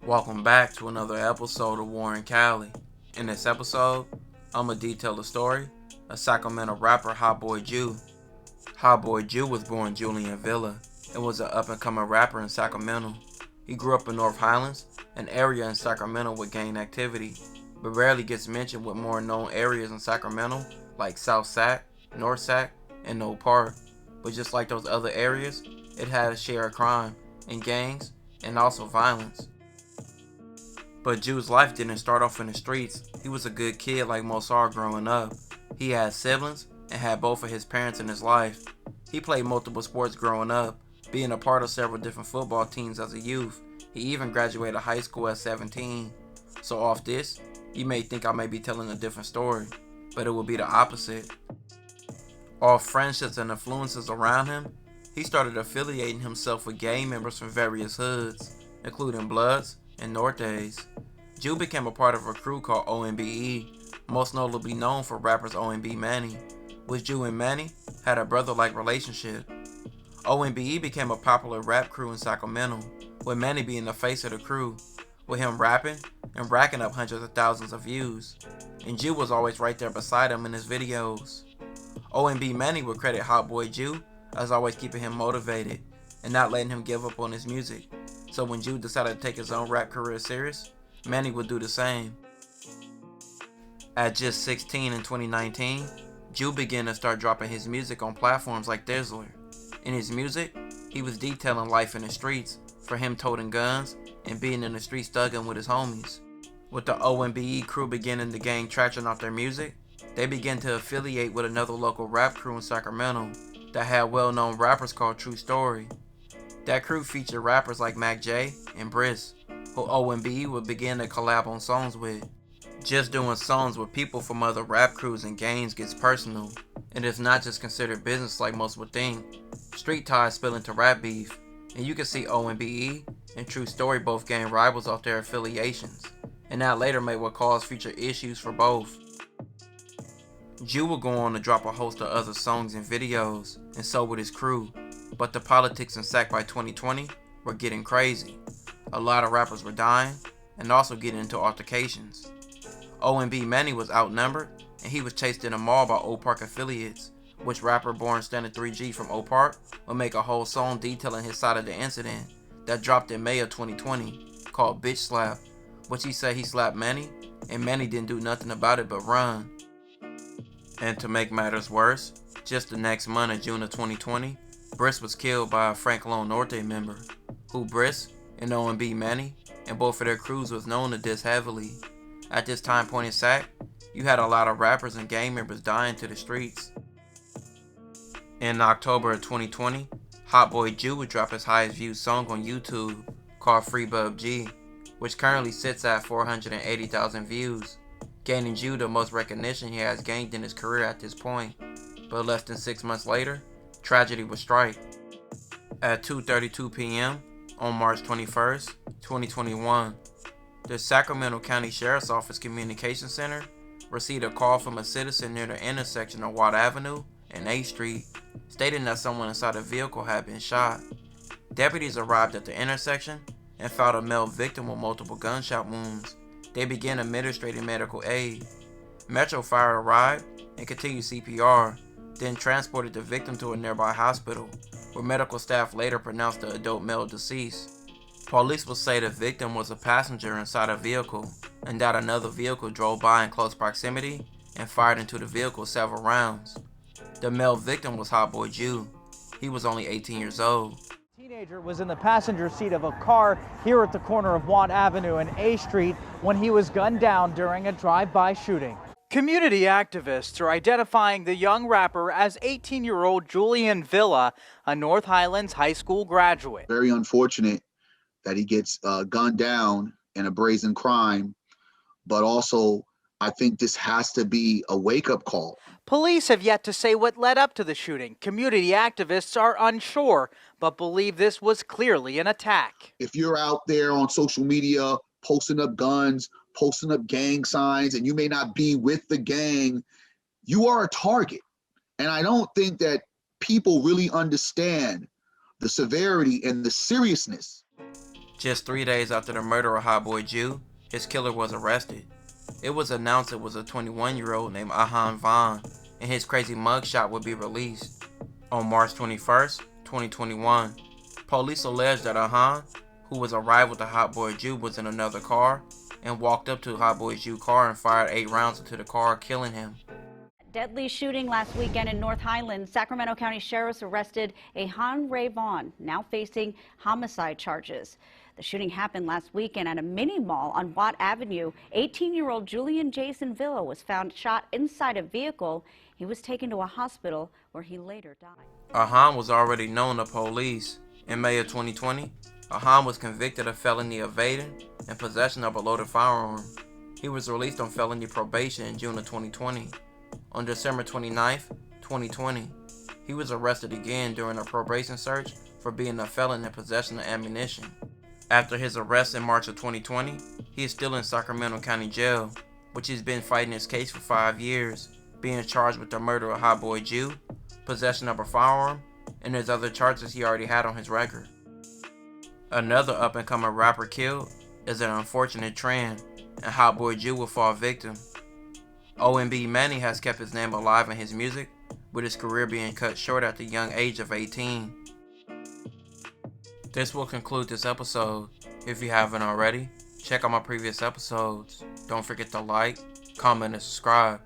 Welcome back to another episode of Warren Cali. In this episode, I'ma detail the story of Sacramento rapper HotboyJu. HotboyJu was born Julian Villa and was an up-and-coming rapper in Sacramento. He grew up in North Highlands, an area in Sacramento with gang activity, but rarely gets mentioned with more known areas in Sacramento like South Sac, North Sac, and Oak Park. But just like those other areas, it had a share of crime and gangs and also violence. But Ju's life didn't start off in the streets. He was a good kid like most are growing up. He had siblings and had both of his parents in his life. He played multiple sports growing up, being a part of several different football teams as a youth. He even graduated high school at 17. So off this, you may think I may be telling a different story, but it will be the opposite. Off friendships and influences around him, he started affiliating himself with gang members from various hoods, including Bloods and Nortes. Ju became a part of a crew called OMBE, most notably known for rappers OMB Manny, which Ju and Manny had a brother-like relationship. OMBE became a popular rap crew in Sacramento, with Manny being the face of the crew, with him rapping and racking up hundreds of thousands of views, and Ju was always right there beside him in his videos. OMB Manny would credit HotboyJu as always keeping him motivated and not letting him give up on his music. So when Ju decided to take his own rap career serious, Manny would do the same. At just 16 in 2019, Ju began to start dropping his music on platforms like Dizzler. In his music, he was detailing life in the streets, for him toting guns and being in the streets thugging with his homies. With the OMBE crew beginning to gain traction off their music, they began to affiliate with another local rap crew in Sacramento that had well-known rappers called True Story. That crew featured rappers like Mac J and Briss, who OMBE would begin to collab on songs with. Just doing songs with people from other rap crews and gangs gets personal, and it's not just considered business like most would think. Street ties spill into rap beef, and you can see OMBE and True Story both gain rivals off their affiliations, and that later made what caused future issues for both. Ju would go on to drop a host of other songs and videos, and so would his crew, but the politics in Sac by 2020 were getting crazy. A lot of rappers were dying, and also getting into altercations. OMB Manny was outnumbered, and he was chased in a mall by Oak Park affiliates, which rapper Born Standard 3G from Oak Park would make a whole song detailing his side of the incident that dropped in May of 2020, called Bitch Slap, which he said he slapped Manny, and Manny didn't do nothing about it but run. And to make matters worse, just the next month in June of 2020, Briss was killed by a Franklin Norte member, who Briss and OMB Manny and both of their crews was known to diss heavily. At this time point in Sac, you had a lot of rappers and gang members dying to the streets. In October of 2020, HotboyJu would drop his highest viewed song on YouTube, called Free Bub G, which currently sits at 480,000 views, gaining Ju the most recognition he has gained in his career at this point. But less than 6 months later, tragedy would strike. At 2:32 p.m. on March 21st, 2021, the Sacramento County Sheriff's Office Communication Center received a call from a citizen near the intersection of Watt Avenue and 8th Street, stating that someone inside a vehicle had been shot. Deputies arrived at the intersection and found a male victim with multiple gunshot wounds. They began administering medical aid. Metro Fire arrived and continued CPR, then transported the victim to a nearby hospital, where medical staff later pronounced the adult male deceased. Police will say the victim was a passenger inside a vehicle, and that another vehicle drove by in close proximity and fired into the vehicle several rounds. The male victim was HotboyJu. He was only 18 years old. Teenager was in the passenger seat of a car here at the corner of Watt Avenue and A Street when he was gunned down during a drive-by shooting. Community activists are identifying the young rapper as 18-year-old Julian Villa, a North Highlands high school graduate. Very unfortunate that he gets gunned down in a brazen crime, but also I think this has to be a wake-up call. Police have yet to say what led up to the shooting. Community activists are unsure, but believe this was clearly an attack. If you're out there on social media posting up guns, posting up gang signs, and you may not be with the gang, you are a target. And I don't think that people really understand the severity and the seriousness. Just 3 days after the murder of HotboyJu, his killer was arrested. It was announced it was a 21-year-old named Ahan Vaughn, and his crazy mugshot would be released. On March 21st, 2021, police alleged that Ahan, who was arrived with the HotboyJu, was in another car and walked up to HotboyJu's car and fired 8 rounds into the car, killing him. Deadly shooting last weekend in North Highlands. Sacramento County sheriffs arrested Ahan Ray Vaughn, now facing homicide charges. The shooting happened last weekend at a mini mall on Watt Avenue. 18-year-old Julian Jason Villa was found shot inside a vehicle. He was taken to a hospital where he later died. Ahan was already known to police. In May of 2020, Ahan was convicted of felony evading and possession of a loaded firearm. He was released on felony probation in June of 2020. On December 29th, 2020, he was arrested again during a probation search for being a felon in possession of ammunition. After his arrest in March of 2020, he is still in Sacramento County Jail, which he's been fighting his case for 5 years, being charged with the murder of HotboyJu, possession of a firearm, and his other charges he already had on his record. Another up-and-coming rapper killed is an unfortunate trend, and HotboyJu will fall victim. OMB Manny has kept his name alive in his music, with his career being cut short at the young age of 18. This will conclude this episode. If you haven't already, check out my previous episodes. Don't forget to like, comment, and subscribe.